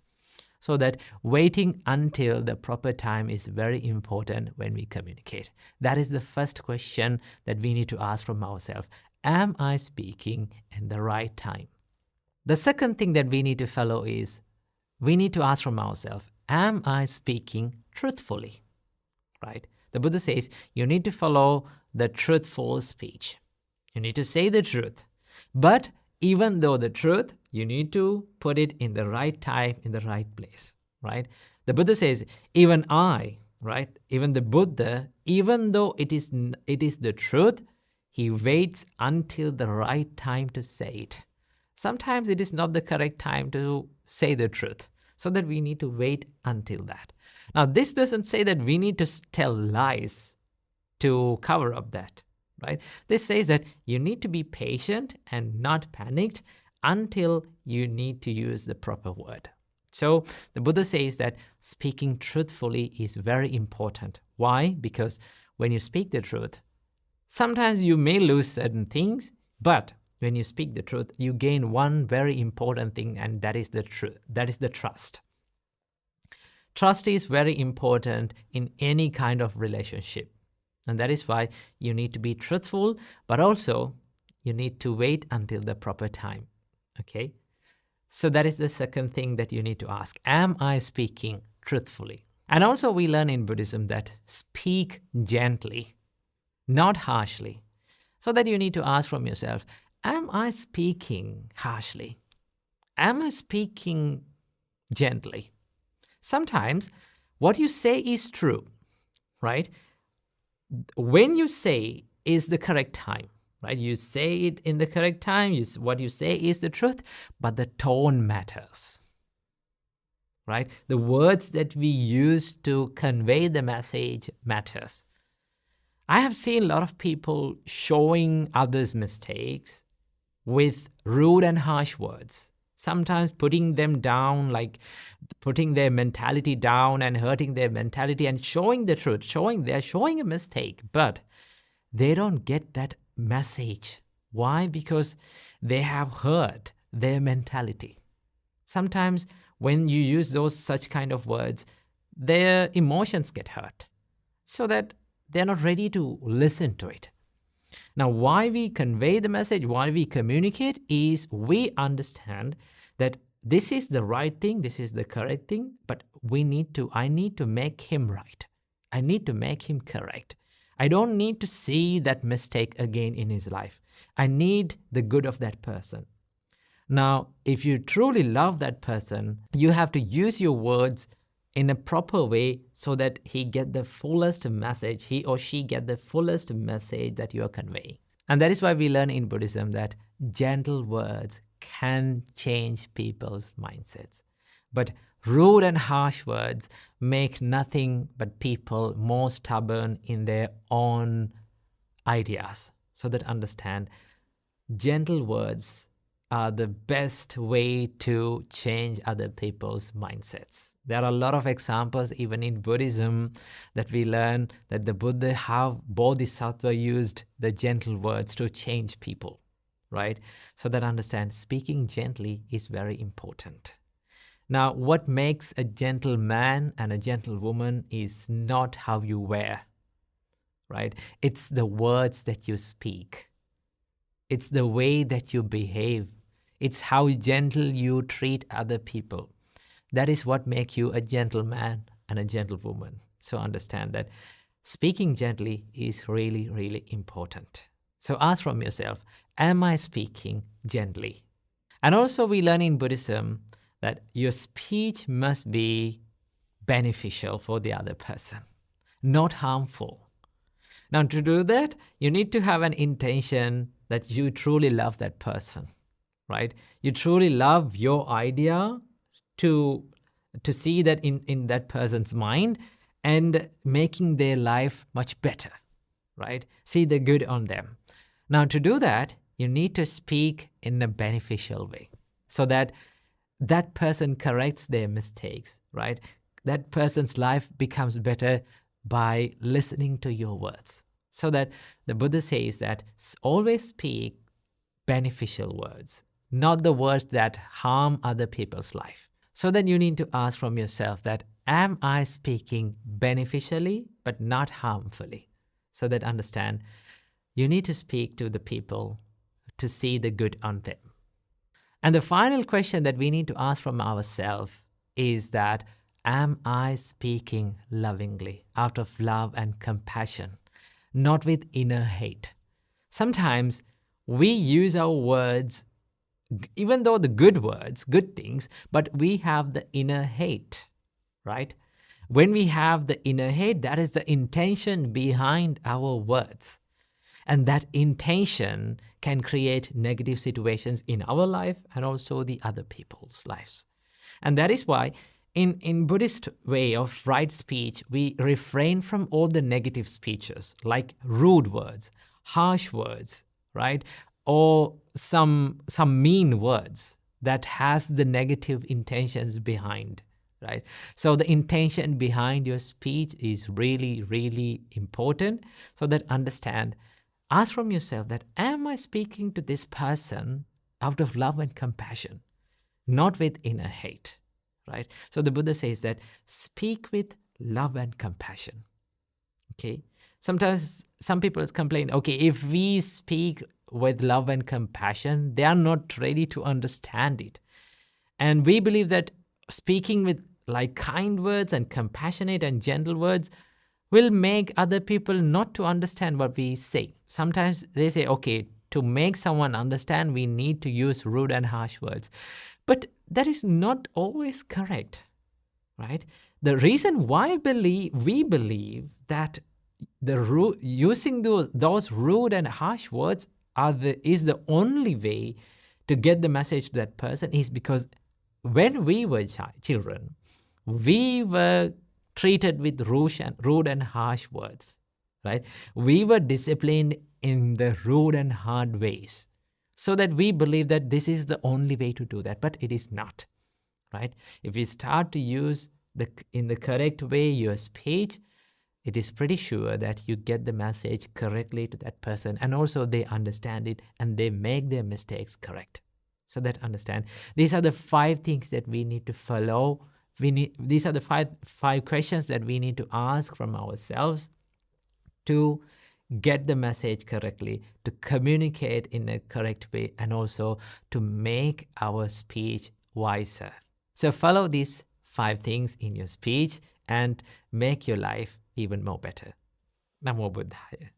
So that waiting until the proper time is very important when we communicate. That is the first question that we need to ask from ourselves. Am I speaking in the right time? The second thing that we need to follow is we need to ask from ourselves, am I speaking truthfully? Right? The Buddha says you need to follow the truthful speech. You need to say the truth. But even though the truth, you need to put it in the right time, in the right place, right? The Buddha says, even I, right? Even the Buddha, even though it is the truth, he waits until the right time to say it. Sometimes it is not the correct time to say the truth, so that we need to wait until that. Now, this doesn't say that we need to tell lies to cover up that, right? This says that you need to be patient and not panicked until you need to use the proper word. So the Buddha says that speaking truthfully is very important. Why? Because when you speak the truth, sometimes you may lose certain things, but when you speak the truth, you gain one very important thing, and that is the truth. That is the trust. Trust is very important in any kind of relationship. And that is why you need to be truthful, but also you need to wait until the proper time. Okay? So that is the second thing that you need to ask. Am I speaking truthfully? And also we learn in Buddhism that speak gently, not harshly. So that you need to ask from yourself, am I speaking harshly? Am I speaking gently? Sometimes what you say is true, right? When you say is the correct time, right? You say it in the correct time. What you say is the truth, but the tone matters, right? The words that we use to convey the message matters. I have seen a lot of people showing others' mistakes with rude and harsh words, sometimes putting them down, like putting their mentality down and hurting their mentality and showing the truth, they're showing a mistake, but they don't get that message. Why? Because they have hurt their mentality. Sometimes when you use such kind of words, their emotions get hurt, so that they're not ready to listen to it. Now, why we convey the message, why we communicate is we understand that this is the right thing, this is the correct thing, but I need to make him right. I need to make him correct. I don't need to see that mistake again in his life. I need the good of that person. Now, if you truly love that person, you have to use your words in a proper way so that he or she get the fullest message that you are conveying. And that is why we learn in Buddhism that gentle words can change people's mindsets. But rude and harsh words make nothing but people more stubborn in their own ideas. So that understand, gentle words are the best way to change other people's mindsets. There are a lot of examples even in Buddhism that we learn that the Buddha, how Bodhisattva used the gentle words to change people, right? So that understand speaking gently is very important. Now, what makes a gentle man and a gentle woman is not how you wear, right? It's the words that you speak. It's the way that you behave. It's how gentle you treat other people. That is what makes you a gentleman and a gentlewoman. So understand that speaking gently is really, really important. So ask from yourself, am I speaking gently? And also we learn in Buddhism that your speech must be beneficial for the other person, not harmful. Now, to do that, you need to have an intention that you truly love that person, right? You truly love your idea to see that in that person's mind and making their life much better, right? See the good on them. Now, to do that, you need to speak in a beneficial way so that that person corrects their mistakes, right? That person's life becomes better by listening to your words. So that the Buddha says that always speak beneficial words, not the words that harm other people's life. So then you need to ask from yourself that, am I speaking beneficially but not harmfully? So that understand, you need to speak to the people to see the good on them. And the final question that we need to ask from ourselves is that, am I speaking lovingly, out of love and compassion, not with inner hate? Sometimes we use our words, even though the good words, good things, but we have the inner hate, right? When we have the inner hate, that is the intention behind our words. And that intention can create negative situations in our life and also the other people's lives. And that is why in Buddhist way of right speech, we refrain from all the negative speeches like rude words, harsh words, right? Or some mean words that has the negative intentions behind, right? So the intention behind your speech is really, really important. So that understand, ask from yourself that, am I speaking to this person out of love and compassion, not with inner hate, right? So the Buddha says that speak with love and compassion. Okay. Sometimes some people complain, okay, if we speak with love and compassion, they are not ready to understand it. And we believe that speaking with like kind words and compassionate and gentle words will make other people not to understand what we say. Sometimes they say, okay, to make someone understand, we need to use rude and harsh words. But that is not always correct, right? The reason why we believe that using those rude and harsh words is the only way to get the message to that person is because when we were children, we were treated with rude and harsh words, right? We were disciplined in the rude and hard ways, so that we believe that this is the only way to do that, but it is not, right? If you start to use in the correct way your speech, it is pretty sure that you get the message correctly to that person, and also they understand it and they make their mistakes correct. So that understand, these are the 5 things that we need to follow. These are the five questions that we need to ask from ourselves to get the message correctly, to communicate in a correct way, and also to make our speech wiser. So follow these 5 things in your speech and make your life even more better. Namo Buddhaya.